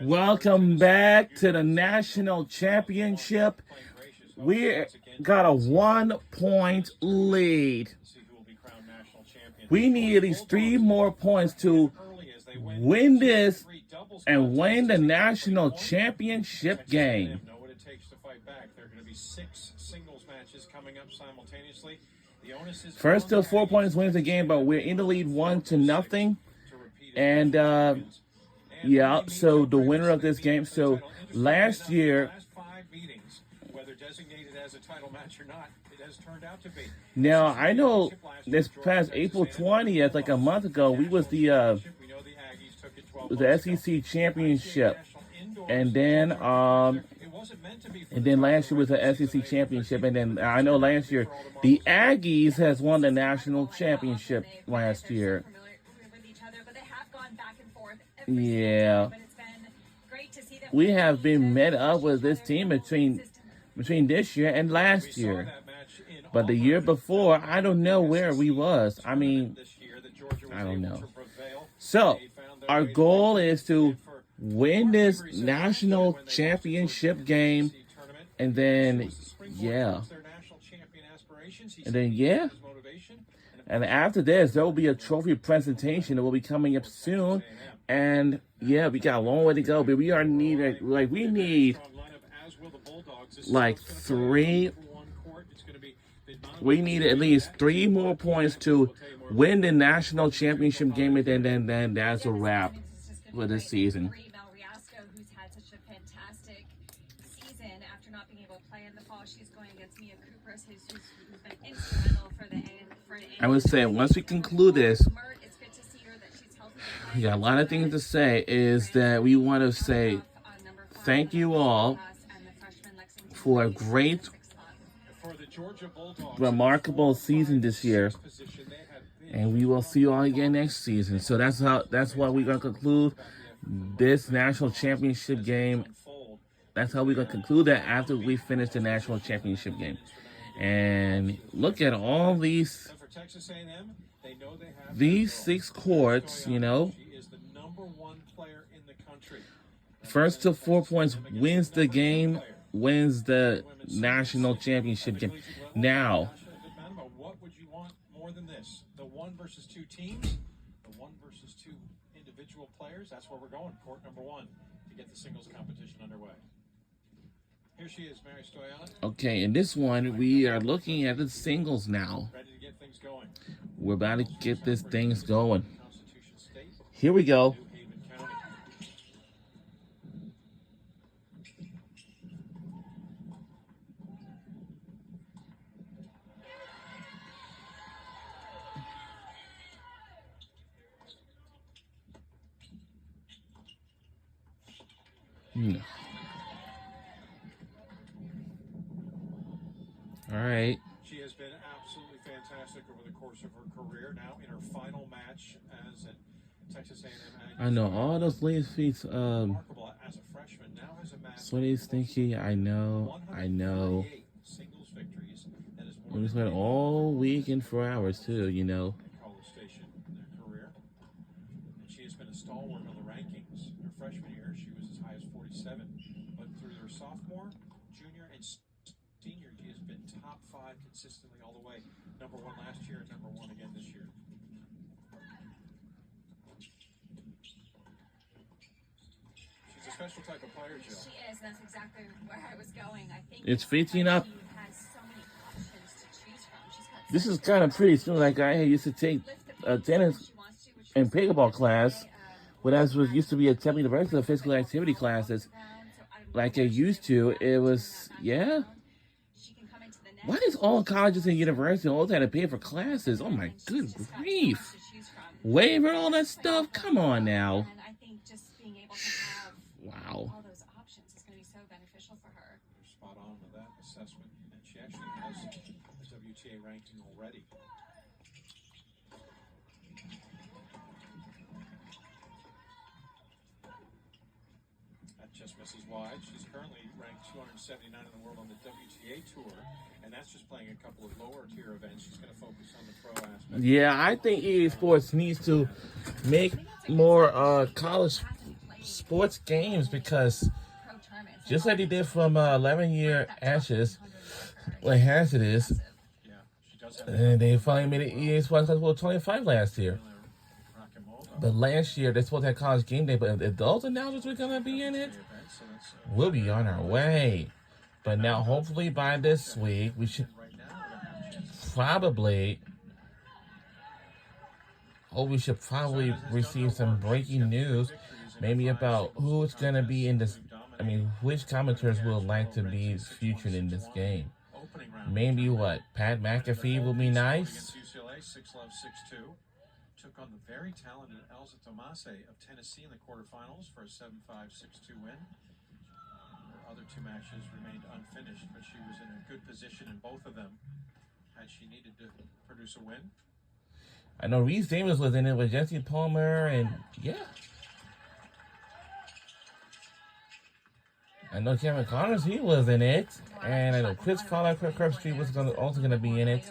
Welcome back to the national championship. We got a 1-point lead. We need at least 3 more points to win this and win the national championship game. First till 4 points wins the game, but we're in the lead 1-0. And yeah, so the winner of this game. So last year, now I know this past April 20th, like a month ago, we was the SEC championship, and then last year was the SEC championship, and then I know last year the Aggies has won the national championship last year. Yeah, we have been met up with this team between this year and last year, but the year before, I don't know where we was. I mean, I don't know. So our goal is to win this national championship game, and then and after this, there will be a trophy presentation that will be coming up soon. And yeah, we got a long way to go, but we are needed. Like we need like 3. We need at least 3 more points to win the national championship game, and then that's a wrap for this season. I would say once we conclude this, we got a lot of things to say. Is that we want to say thank you all for a great, remarkable season this year, and we will see you all again next season. So that's why we're gonna conclude this national championship game. That's how we're gonna conclude that after we finish the national championship game. And look at all these 6 courts, you know. First to 4 points wins the game, wins the national championship game. Now, what would you want more than this? The 1 versus 2 teams, the 1 versus 2 individual players. That's where we're going. Court number 1 to get the singles competition underway. Here she is, Mary Stoyan. Okay, in this one, we are looking at the singles now. Ready to get things going. We're about to get this things going. Here we go. All right. She has been absolutely fantastic over the course of her career. Now in her final match as a Texas A&M. I know all those ladies' feet. Remarkable as a freshman. Now has a match. Sweaty, stinky. I know. Singles victories. That is more. We spent all weekend for hours too. You know. Station in their career, and she has been a stalwart on the rankings. Her freshman year, she was as high as 47, but through her sophomore, junior, and senior, she has been top 5 consistently all the way. Number 1 last year and number 1 again this year. She's a special type of player, Jill. She is. That's exactly where I was going. I think it's 15 up. She has so many options to choose from. This is kind of pretty soon. Like I used to take tennis and pickleball class, when I was used to be at Temple University, physical activity classes. Like I used to, it was Why does all colleges and universities always have to pay for classes? Oh my good grief! Waiver all that stuff. Come on now. Wow. All those options is going to be so beneficial for her. You're spot on with that assessment, and she actually has a WTA ranking already. That just misses wide. She's currently ranked 279 in the world on the WTA tour, and that's just playing a couple of lower tier events. She's going to focus on the pro aspect. Yeah, I think EA Sports needs to make more college sports games because just like they did from 11-year Ashes, like Hash it is, Yeah, she does have and they finally made it EA Sports Festival 25 last year. Rakimova. But last year they supposed to have college game day, but if those announcers were gonna be in it, So that's we'll be on our way. But now, hopefully by this week, we should right now we're gonna have a chance. probably, we should probably receive some breaking news, maybe about who's gonna be in this. I mean, which commentators would like to be featured in this game. Opening round. Maybe what, Pat McAfee will be nice. Against UCLA, 6-love, 6-2. Took on the very talented Elsa Tomase of Tennessee in the quarterfinals for a 7-5, 6-2 win. Her other two matches remained unfinished, but she was in a good position in both of them had she needed to produce a win. I know Reese Davis was in it with Jesse Palmer, and yeah. I know Kevin Connors, he was in it, and I know Chris Fowler, Kirk Herbstreit was also gonna be in it.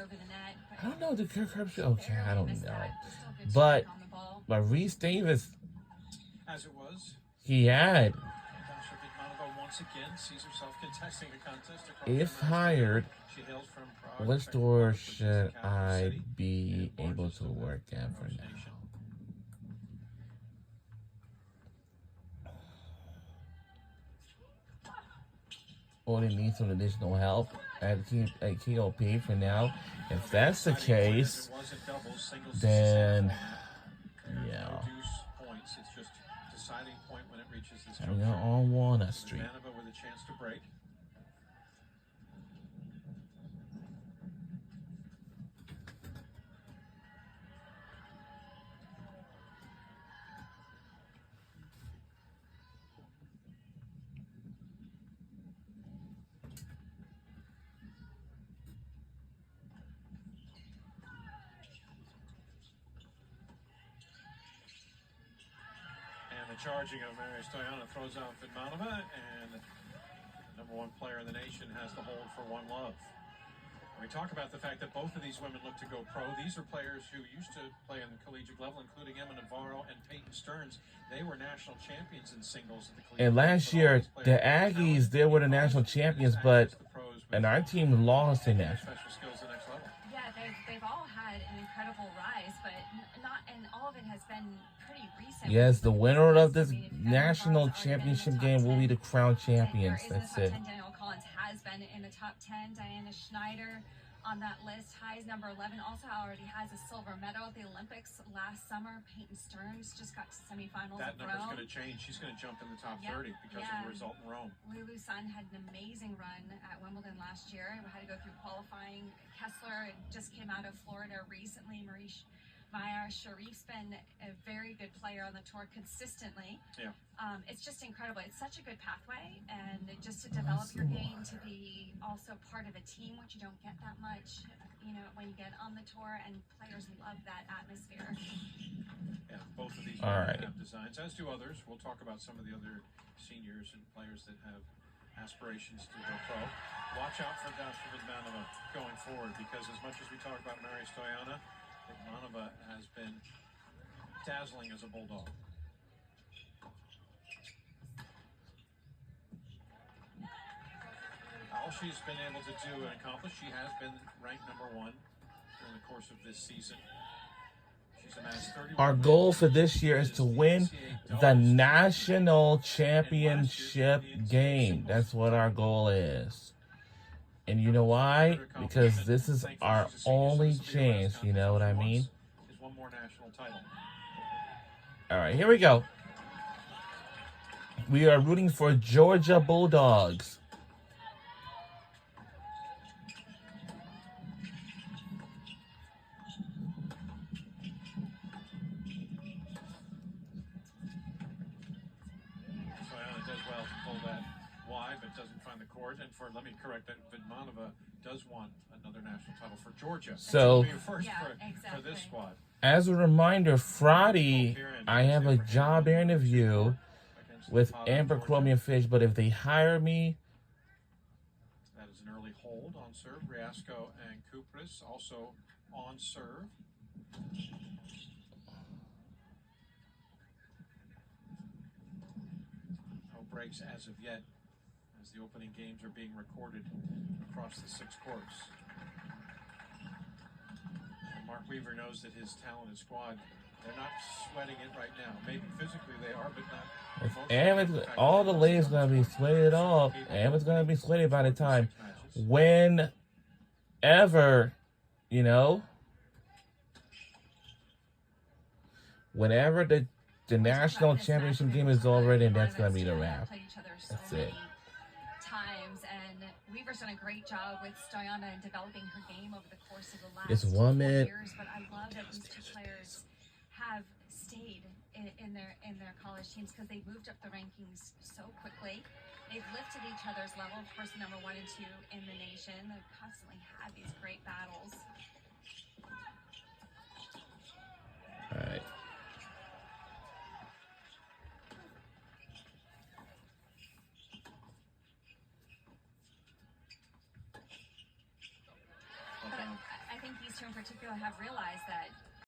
I don't know, did Kirk Herbstreit? Okay, I don't know, but Reese Davis, As it was, he had, Dasha Vidmanova once again sees herself contesting the contest. if hired, She hails from Prague, what Czech store Republic, which is the should capital I city be and able largest to of the work at for Norse now? nation. Or they need some additional help at KOP for now. If that's the case, then yeah, Reduce points. It's just deciding point when it reaches this I'm on Walnut Street. Vidmanova with a chance to break. And the charging of Mary Stoyanov throws out Vidmanova, and number one player in the nation has to hold for one love. And we talk about the fact that both of these women look to go pro. These are players who used to play on the collegiate level, including Emma Navarro and Peyton Stearns. They were national champions in singles at the collegiate And last year, the Aggies, they were the national champions, but and our team lost in that. Special skills the next level. Yeah, they've all had an incredible rise, but not, and all of it has been pretty recent. Yes, the winner of this national championship game will be the crown champions. That's it. Daniel Collins has been in the top 10. Diana Schneider on that list, high as number 11, also already has a silver medal at the Olympics last summer. Peyton Stearns just got to semifinals That of number's Rome. going to change. She's going to jump in the top Yep, 30 because of the result in Rome. Lulu Sun had an amazing run at Wimbledon last year. We had to go through qualifying. Kessler just came out of Florida recently. Maya Sharif's been a very good player on the tour consistently. Yeah. It's just incredible. It's such a good pathway, and just to develop your game to be also part of a team, which you don't get that much, when you get on the tour, and players love that atmosphere. Yeah, both of these All right. have designs, as do others. We'll talk about some of the other seniors and players that have aspirations to go pro. Watch out for Dasha Vidmanova going forward, because as much as we talk about Mary Stoyanov, Vidmanova has been dazzling as a bulldog. All she's been able to do and accomplish, she has been ranked number one during the course of this season. She's amassed 31 Our goal for this year is to win the national championship game. That's what our goal is. And you know why? Because this is our only chance, you know what I mean? Is one more national title. All right, here we go. We are rooting for Georgia Bulldogs. Stoyanov does well to pull that wide, but doesn't find the court. And let me correct that, Vidmanova does want another national title for Georgia. So, It'll be a first for this squad. As a reminder, Friday, I have a job interview with Abercrombie & Fitch, but if they hire me, that is an early hold on serve. Riasco and Kupris also on serve. breaks as of yet, as the opening games are being recorded across the 6 courts. And Mark Weaver knows that his talented squad, they're not sweating it right now. Maybe physically they are, but not. And it's, all the leaves gonna be sweated off, and it's gonna be sweaty by the time whenever, you know, whenever the national championship game is already, and that's gonna be the wrap. That's it. Times, and Weaver's done a great job with Stoyana and developing her game over the course of the last It's 1 minute. 4 years. But I love that these two players have stayed in their college teams because they've moved up the rankings so quickly. They've lifted each other's level. Of course, the number 1 and 2 in the nation. They've constantly had these great battles. All right. But I think these two in particular have realized that